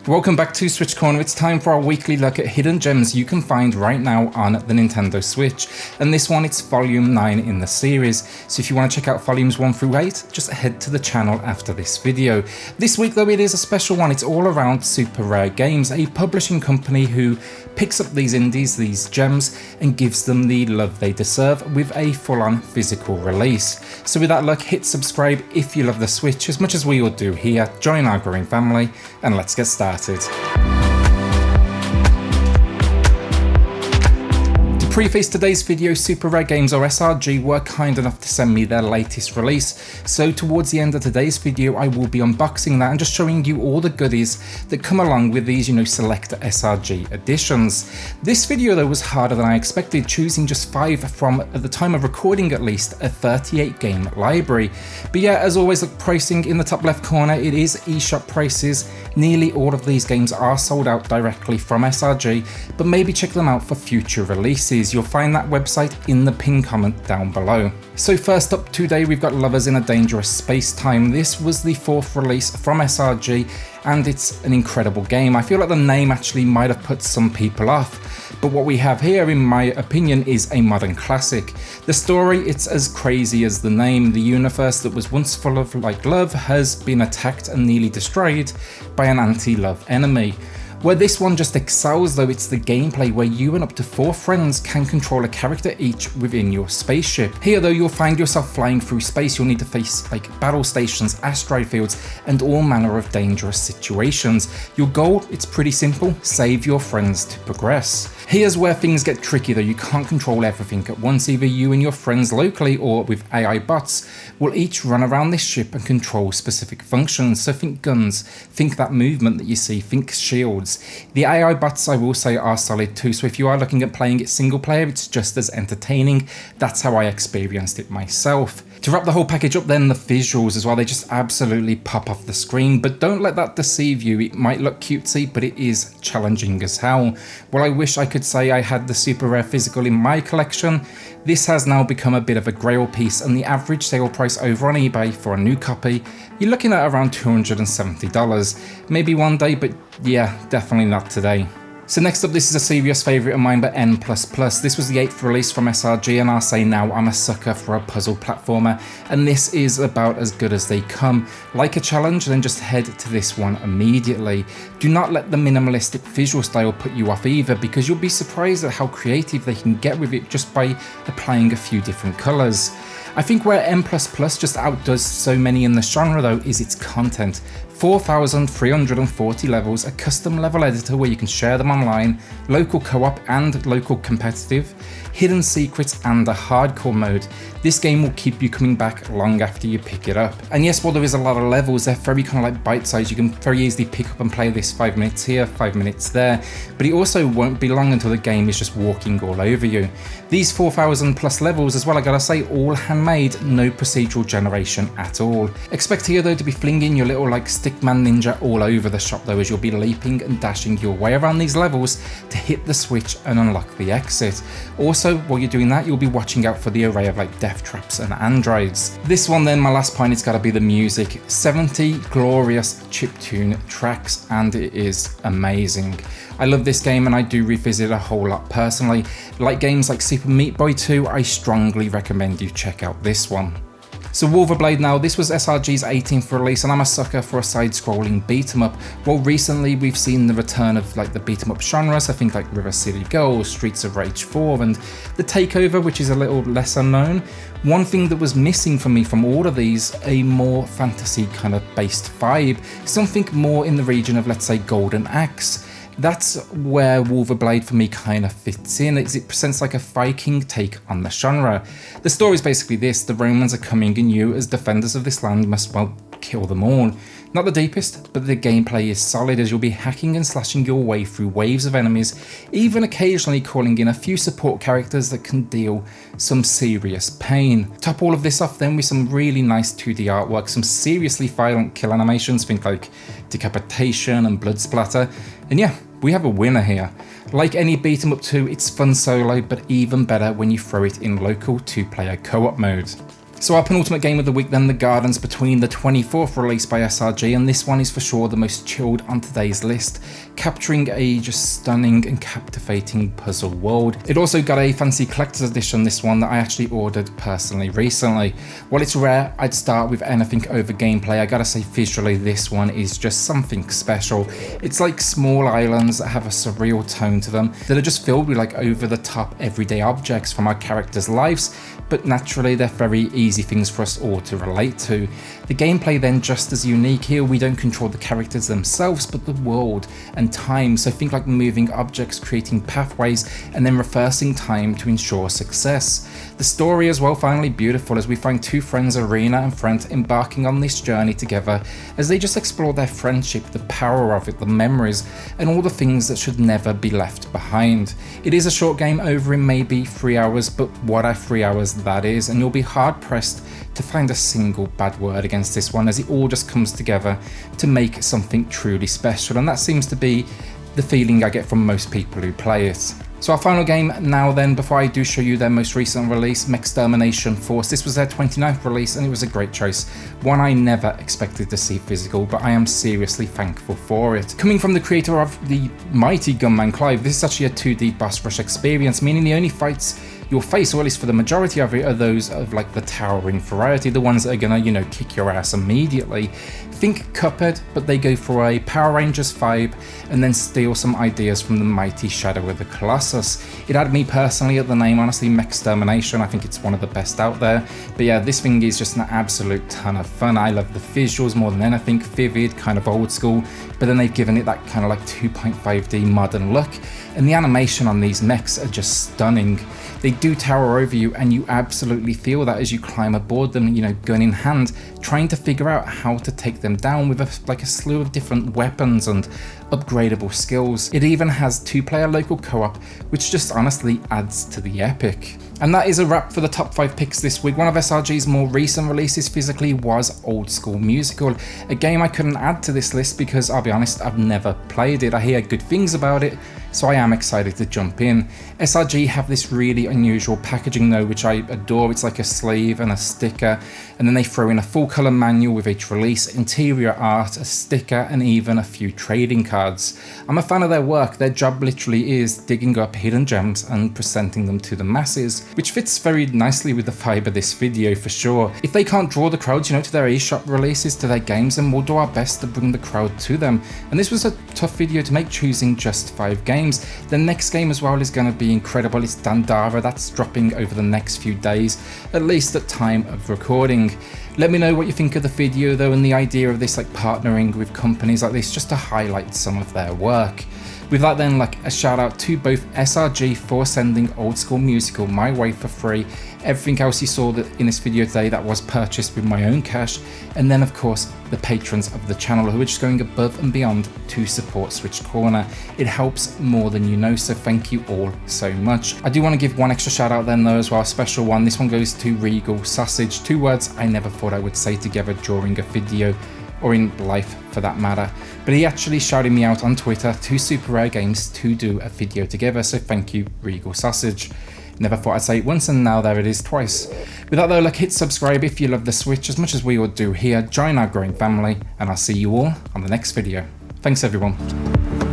Welcome back to SwitchCorner. It's time for our weekly look at hidden gems you can find right now on the Nintendo Switch. And this one, it's volume 9 in the series. So if you want to check out volumes 1 through 8, just head to the channel after this video. This week though, it is a special one. It's all around Super Rare Games, a publishing company who picks up these indies, these gems, and gives them the love they deserve with a full-on physical release. So with that luck, hit subscribe if you love the Switch as much as we all do here. Join our growing family, and let's get started. To preface today's video, Super Rare Games, or SRG, were kind enough to send me their latest release, so towards the end of today's video I will be unboxing that and just showing you all the goodies that come along with these, select SRG editions. This video though was harder than I expected, choosing just 5 from, at the time of recording at least, a 38 game library. But yeah, as always, look, pricing in the top left corner, it is eShop prices. Nearly all of these games are sold out directly from SRG, but maybe check them out for future releases. You'll find that website in the pinned comment down below. So first up today, we've got Lovers in a Dangerous Space-Time. This was the 4th release from SRG, and it's an incredible game. I feel like the name actually might have put some people off, but what we have here, in my opinion, is a modern classic. The story, it's as crazy as the name. The universe that was once full of love has been attacked and nearly destroyed by an anti-love enemy. Where this one just excels though, it's the gameplay where you and up to 4 friends can control a character each within your spaceship. Here though, you'll find yourself flying through space. You'll need to face battle stations, asteroid fields, and all manner of dangerous situations. Your goal, it's pretty simple: save your friends to progress. Here's where things get tricky though. You can't control everything at once. Either you and your friends locally or with AI bots will each run around this ship and control specific functions. So think guns, think that movement that you see, think shields. The AI bots, I will say, are solid too, so if you are looking at playing it single player, it's just as entertaining. That's how I experienced it myself. To wrap the whole package up then, the visuals as well, they just absolutely pop off the screen, but don't let that deceive you. It might look cutesy, but it is challenging as hell. While I wish I could say I had the Super Rare physical in my collection, this has now become a bit of a grail piece, and the average sale price over on eBay for a new copy, you're looking at around $270. Maybe one day, but yeah, definitely not today. So next up, this is a serious favourite of mine, but N++. This was the 8th release from SRG, and I'll say now I'm a sucker for a puzzle platformer, and this is about as good as they come. Like a challenge, then just head to this one immediately. Do not let the minimalistic visual style put you off either, because you'll be surprised at how creative they can get with it just by applying a few different colours. I think where N++ just outdoes so many in the genre though is its content. 4,340 levels, a custom level editor where you can share them online, local co-op and local competitive, hidden secrets, and a hardcore mode. This game will keep you coming back long after you pick it up. And yes, while there is a lot of levels, they're very kind of like bite-sized. You can very easily pick up and play this 5 minutes here, 5 minutes there, but it also won't be long until the game is just walking all over you. These 4,000 plus levels as well, I gotta say, all handmade, no procedural generation at all. Expect here though to be flinging your little stickman ninja all over the shop though, as you'll be leaping and dashing your way around these levels to hit the switch and unlock the exit. Also, while you're doing that, you'll be watching out for the array of death traps and androids. This one then, my last point, it's gotta be the music. 70 glorious chiptune tracks, and it is amazing. I love this game and I do revisit it a whole lot personally. Like games like Super Meat Boy 2, I strongly recommend you check out this one. So Wulverblade now, this was SRG's 18th release, and I'm a sucker for a side-scrolling beat-em-up. Well, recently we've seen the return of the beat-em-up genres, I think River City Girls, Streets of Rage 4, and The Takeover, which is a little lesser known. One thing that was missing for me from all of these, a more fantasy kind of based vibe, something more in the region of, let's say, Golden Axe. That's where Wulverblade for me kind of fits in, as it presents like a Viking take on the genre. The story is basically this: the Romans are coming and you, as defenders of this land, must, well, kill them all. Not the deepest, but the gameplay is solid, as you'll be hacking and slashing your way through waves of enemies, even occasionally calling in a few support characters that can deal some serious pain. Top all of this off then with some really nice 2D artwork, some seriously violent kill animations, think decapitation and blood splatter, and yeah, we have a winner here. Like any beat 'em up 2, it's fun solo, but even better when you throw it in local 2-player co-op mode. So our penultimate game of the week then, The Gardens Between, the 24th release by SRG, and this one is for sure the most chilled on today's list, capturing a just stunning and captivating puzzle world. It also got a fancy collector's edition, this one, that I actually ordered personally recently. While it's rare I'd start with anything over gameplay, I gotta say visually this one is just something special. It's like small islands that have a surreal tone to them, that are just filled with like over the top everyday objects from our characters' lives, but naturally they're very easy things for us all to relate to. The gameplay then just as unique. Here we don't control the characters themselves but the world and time, so think like moving objects, creating pathways and then reversing time to ensure success. The story as well, finally beautiful, as we find two friends, Arena and Front, embarking on this journey together as they just explore their friendship, the power of it, the memories and all the things that should never be left behind. It is a short game, over in maybe 3 hours, but what a 3 hours that is, and you'll be hard pressed to find a single bad word against this one, as it all just comes together to make something truly special, and that seems to be the feeling I get from most people who play it. So our final game now then, before I do show you their most recent release, Mechstermination Force. This was their 29th release and it was a great choice. One I never expected to see physical, but I am seriously thankful for it. Coming from the creator of the mighty Gunman Clive, this is actually a 2D boss rush experience, meaning the only fights you'll face, or at least for the majority of it, are those of like the towering variety, the ones that are gonna, you know, kick your ass immediately. Think Cuphead, but they go for a Power Rangers vibe and then steal some ideas from the mighty Shadow of the Colossus. It had me personally at the name, honestly, Mechstermination. I think it's one of the best out there. But yeah, this thing is just an absolute ton of fun. I love the visuals more than anything, vivid, kind of old school, but then they've given it that kind of like 2.5D modern look. And the animation on these mechs are just stunning. They do tower over you and you absolutely feel that as you climb aboard them, you know, gun in hand, trying to figure out how to take them down with a slew of different weapons and upgradable skills. It even has 2-player local co-op, which just honestly adds to the epic. And that is a wrap for the top 5 picks this week. One of SRG's more recent releases physically was Old School Musical, a game I couldn't add to this list because I'll be honest, I've never played it. I hear good things about it, so I am excited to jump in. SRG have this really unusual packaging though, which I adore. It's like a sleeve and a sticker, and then they throw in a full colour manual with each release, interior art, a sticker and even a few trading cards. I'm a fan of their work. Their job literally is digging up hidden gems and presenting them to the masses, which fits very nicely with the vibe of this video for sure. If they can't draw the crowds, you know, to their eShop releases, to their games, then we'll do our best to bring the crowd to them. And this was a tough video to make, choosing just 5 games. The next game as well is going to be incredible. It's Dandara. That's dropping over the next few days, at least at time of recording. Let me know what you think of the video though, and the idea of this, like partnering with companies like this just to highlight some of their work. With that then, like a shout out to both SRG for sending Old School Musical my way for free, everything else you saw that in this video today that was purchased with my own cash, and then of course the patrons of the channel who are just going above and beyond to support SwitchCorner. It helps more than you know, so thank you all so much. I do want to give one extra shout out then though as well, a special one. This one goes to Regal Sausage, 2 words I never thought I would say together during a video, or in life for that matter, but he actually shouted me out on Twitter to Super Rare Games to do a video together, so thank you Regal Sausage. Never thought I'd say it once and now there it is twice. With that though, like, hit subscribe if you love the Switch as much as we all do here, join our growing family, and I'll see you all on the next video. Thanks everyone.